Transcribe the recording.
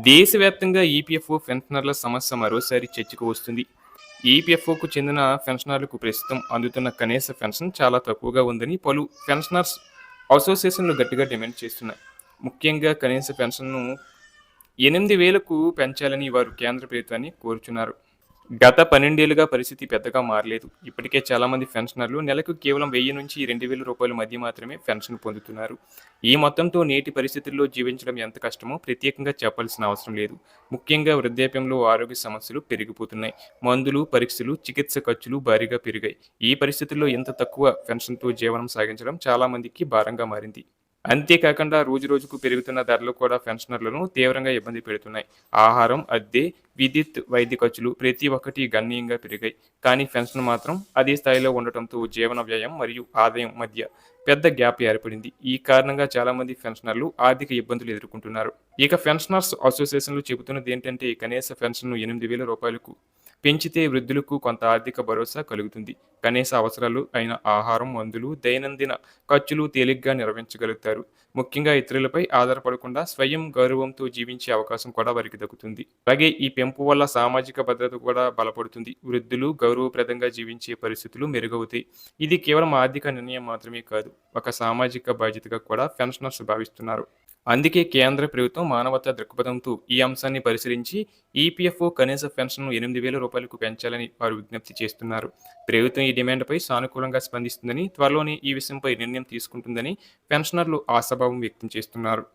దేశవ్యాప్తంగా ఈపీఎఫ్ఓ పెన్షనర్ల సమస్య మరోసారి చర్చకు వస్తుంది. ఈపీఎఫ్ఓకు చెందిన పెన్షనర్లకు ప్రస్తుతం అందుతున్న కనీస పెన్షన్ చాలా తక్కువగా ఉందని పలు పెన్షనర్స్ అసోసియేషన్లు గట్టిగా డిమాండ్ చేస్తున్నాయి. ముఖ్యంగా కనీస పెన్షన్ను 8,000కు పెంచాలని వారు కేంద్ర ప్రభుత్వాన్ని కోరుచున్నారు. గత 12 ఏళ్లుగా పరిస్థితి పెద్దగా మారలేదు. ఇప్పటికే చాలామంది పెన్షనర్లు నెలకు కేవలం 1000 నుంచి 2,000 రూపాయల మధ్య మాత్రమే పెన్షన్ పొందుతున్నారు. ఈ మొత్తంతో నేటి పరిస్థితుల్లో జీవించడం ఎంత కష్టమో ప్రత్యేకంగా చెప్పాల్సిన అవసరం లేదు. ముఖ్యంగా వృద్ధాప్యంలో ఆరోగ్య సమస్యలు పెరిగిపోతున్నాయి. మందులు, పరీక్షలు, చికిత్స ఖర్చులు భారీగా పెరిగాయి. ఈ పరిస్థితుల్లో ఇంత తక్కువ పెన్షన్తో జీవనం సాగించడం చాలా మందికి భారంగా మారింది. అంతేకాకుండా రోజురోజుకు పెరుగుతున్న ధరలు కూడా పెన్షనర్లను తీవ్రంగా ఇబ్బంది పెడుతున్నాయి. ఆహారం, అద్దె, విద్యుత్, వైద్య ఖర్చులు ప్రతి ఒక్కటి గణనీయంగా పెరిగాయి. కానీ పెన్షన్ మాత్రం అదే స్థాయిలో ఉండటంతో జీవన వ్యయం మరియు ఆదాయం మధ్య పెద్ద గ్యాప్ ఏర్పడింది. ఈ కారణంగా చాలామంది పెన్షనర్లు ఆర్థిక ఇబ్బందులు ఎదుర్కొంటున్నారు. ఇక పెన్షనర్స్ అసోసియేషన్లు చెబుతున్నది ఏంటంటే కనీస పెన్షన్ను 8,000 రూపాయలకు పెంచితే వృద్ధులకు కొంత ఆర్థిక భరోసా కలుగుతుంది. కనీస అవసరాలు అయిన ఆహారం, మందులు, దైనందిన ఖర్చులు తేలిగ్గా నిర్వహించగలుగుతారు. ముఖ్యంగా ఇతరులపై ఆధారపడకుండా స్వయం గౌరవంతో జీవించే అవకాశం కూడా వారికి దక్కుతుంది. అలాగే ఈ పెంపు వల్ల సామాజిక భద్రత కూడా బలపడుతుంది. వృద్ధులు గౌరవప్రదంగా జీవించే పరిస్థితులు మెరుగవుతాయి. ఇది కేవలం ఆర్థిక నిర్ణయం మాత్రమే కాదు, ఒక సామాజిక బాధ్యతగా కూడా పెన్షనర్స్ భావిస్తున్నారు. అందుకే కేంద్ర ప్రభుత్వం మానవతా దృక్పథంతో ఈ అంశాన్ని పరిశీలించి ఈపీఎఫ్ఓ కనీస పెన్షన్ను 8,000 రూపాయలకు పెంచాలని వారు విజ్ఞప్తి చేస్తున్నారు. ప్రభుత్వం ఈ డిమాండ్పై సానుకూలంగా స్పందిస్తుందని, త్వరలోనే ఈ విషయంపై నిర్ణయం తీసుకుంటుందని పెన్షనర్లు ఆశాభావం వ్యక్తం చేస్తున్నారు.